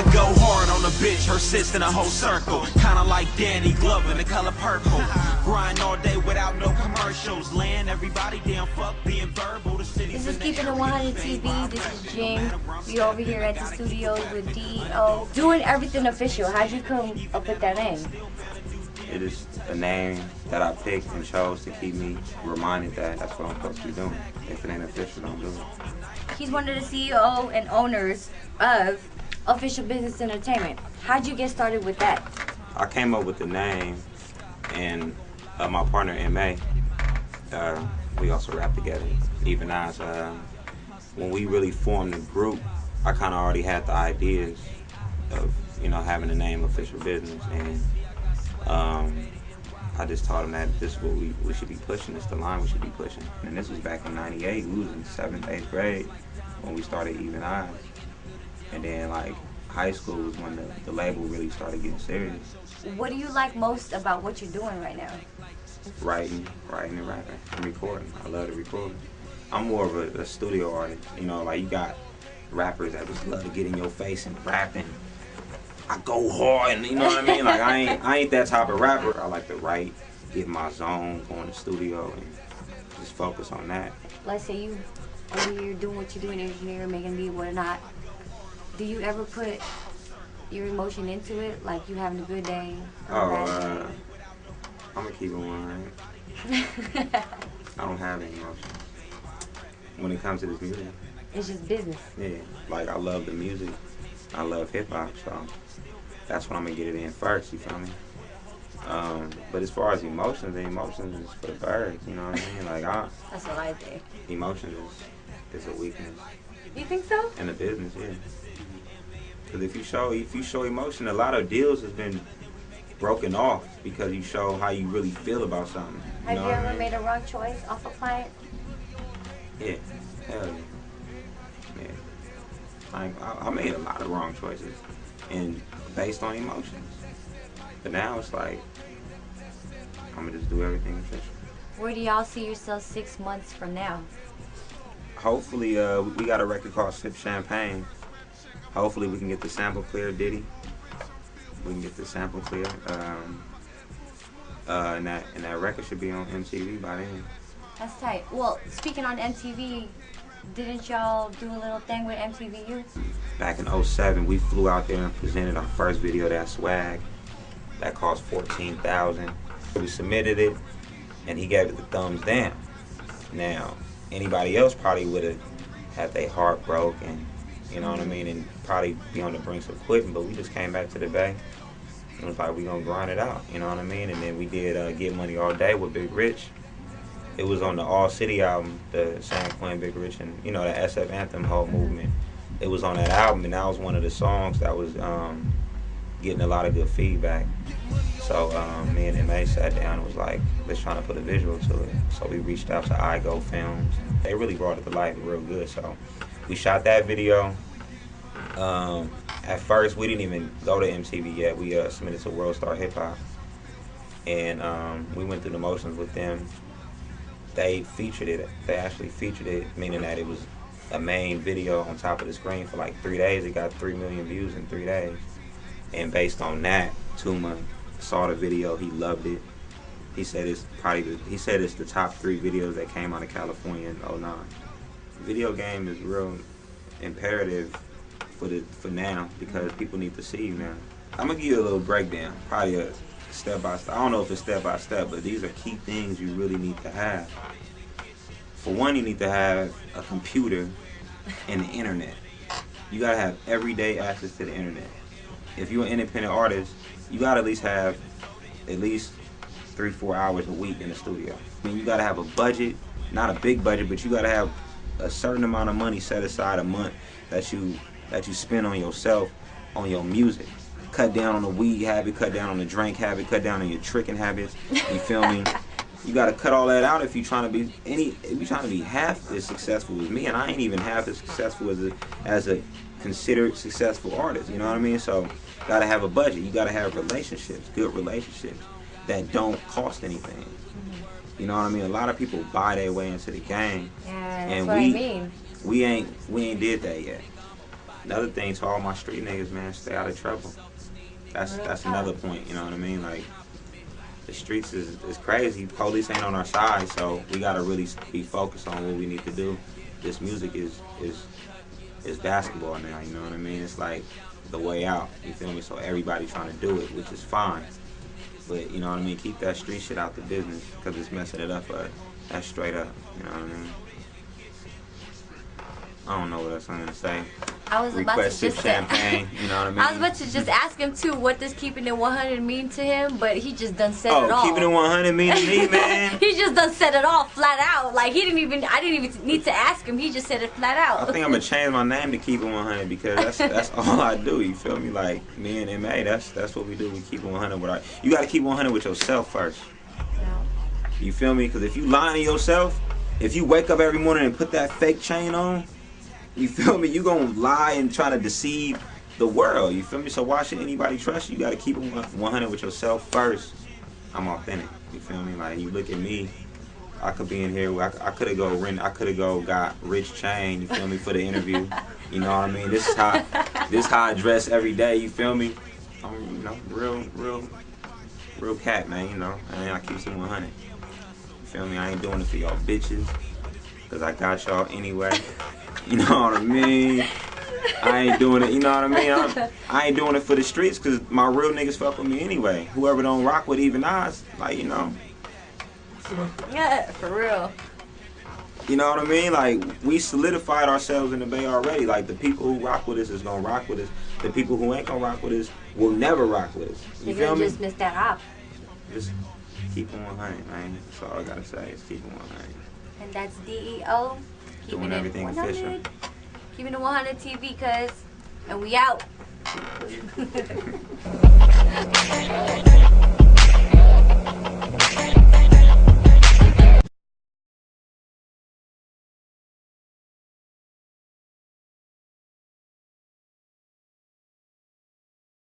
I go hard on a bitch, her sis in a whole circle. Kinda like Danny Glover, the color purple. Grind all day without no commercials. Land everybody damn fuck being verbal. The city's This is Keeping It 100 TV. This is Jing. We over here at the studios with DEO. Doing everything official. How'd you come up with that name? It is a name that I picked and chose to keep me reminded that that's what I'm supposed to be doing. If it ain't official, don't do it. He's one of the CEO and owners of Official Business Entertainment. How'd you get started with that? I came up with the name, and my partner M.A., we also rap together, EVENODDS. When we really formed the group, I kind of already had the ideas of, having the name Official Business, and I just told him that this is what we should be pushing, this is the line we should be pushing. And this was back in '98, we was in 7th, 8th grade when we started EVENODDS. And then like high school was when the label really started getting serious. What do you like most about what you're doing right now? Writing and rapping and recording. I love to record. I'm more of a studio artist, like you got rappers that just love to get in your face and rapping. I go hard, and you know what I mean? Like I ain't that type of rapper. I like to write, get my zone, go in the studio, and just focus on that. Let's say you over here doing what you do in engineering, making a beat, whatnot. Do you ever put your emotion into it? Like you having a good day or a bad day? I'm gonna keep it 100. I don't have any emotion when it comes to this music. It's just business. Yeah, like I love the music. I love hip hop, so that's when I'm gonna get it in first, you feel me? But as far as emotions, the emotions is for the birds, you know what I mean? Like that's what I think. Emotions is a weakness. You think so? In the business, yeah. Because if you show emotion, a lot of deals has been broken off because you show how you really feel about something. Have you ever made a wrong choice off a client? Yeah, hell yeah. I made a lot of wrong choices, and based on emotions. But now it's like, I'm gonna just do everything official. Where do y'all see yourself 6 months from now? Hopefully, we got a record called Sip Champagne. Hopefully we can get the sample clear, Diddy. We can get the sample clear. And that record should be on MTV by then. That's tight. Well, speaking on MTV, didn't y'all do a little thing with MTV Youth? Back in '07, we flew out there and presented our first video, that Swag. That cost $14,000. We submitted it, and he gave it the thumbs down. Now, anybody else probably would have had their heart broke, and you know what I mean, and probably be on the brink of quitting, but we just came back to the Bay. And it was like, we gonna grind it out, you know what I mean? And then we did Get Money All Day with Big Rich. It was on the All City album, the San Quentin, Big Rich, and the SF Anthem whole movement. It was on that album, and that was one of the songs that was getting a lot of good feedback. So me and M.A. sat down and was like, let's try to put a visual to it. So we reached out to iGo Films. They really brought it to life real good. So we shot that video. At first, we didn't even go to MTV yet. We submitted to World Star Hip Hop. And we went through the motions with them. They featured it. They actually featured it, meaning that it was a main video on top of the screen for like 3 days. It got 3 million views in 3 days. And based on that, Tuma saw the video. He loved it. He said it's the top 3 videos that came out of California in '09. Video game is real imperative for now because people need to see you now. I'm gonna give you a little breakdown, probably a step by step. I don't know if it's step by step, but these are key things you really need to have. For one, you need to have a computer and the internet. You gotta have everyday access to the internet. If you're an independent artist, you gotta at least have 3-4 hours a week in the studio. I mean, you gotta have a budget, not a big budget, but you gotta have a certain amount of money set aside a month that you spend on yourself, on your music. Cut down on the weed habit, cut down on the drink habit, cut down on your tricking habits. You feel me? You gotta cut all that out if you're trying to be half as successful as me, and I ain't even half as successful as a considered successful artist. You know what I mean? So, gotta have a budget. You gotta have relationships, good relationships that don't cost anything. You know what I mean? A lot of people buy their way into the game, yeah, that's and what I mean. we ain't did that yet. Another thing to all my street niggas, man, stay out of trouble. That's another point, you know what I mean? Like, the streets is crazy. Police ain't on our side, so we gotta really be focused on what we need to do. This music is basketball now, you know what I mean? It's like the way out, you feel me? So everybody trying to do it, which is fine. But, you know what I mean? Keep that street shit out the business, because it's messing it up for us. That's straight up, you know what I mean? I don't know what else I'm gonna say. I was about to just champagne, you know what I mean? I was about to just ask him too, what does keeping it 100 mean to him, but he just done said it all. Oh, keeping it 100 mean to me, man. He just done said it all flat out. Like I didn't even need to ask him. He just said it flat out. I think I'm gonna change my name to Keep It 100 because that's all I do. You feel me? Like me and MA, that's what we do. We keep it 100 with you gotta keep 100 with yourself first. Yeah. You feel me? Because if you lying to yourself, if you wake up every morning and put that fake chain on, you feel me? You gonna lie and try to deceive the world. You feel me? So why should anybody trust you? You gotta keep it 100 with yourself first. I'm authentic. You feel me? Like you look at me, I could be in here. I could have got Rich Chain. You feel me? For the interview. You know what I mean? This is how I dress every day. You feel me? I'm real cat, man. You know, and I keep it 100. You feel me? I ain't doing it for y'all bitches, cause I got y'all anyway. You know what I mean? I ain't doing it, you know what I mean? I ain't doing it for the streets because my real niggas fuck with me anyway. Whoever don't rock with even odds, like, you know. Yeah, for real. You know what I mean? Like, we solidified ourselves in the Bay already. Like, the people who rock with us is gonna rock with us. The people who ain't gonna rock with us will never rock with us. You feel me? Just missed that op. Just keep it 100, man. That's all I gotta say is keep it 100. And that's DEO. Doing everything official. Keeping it 100 TV, cuz. And we out.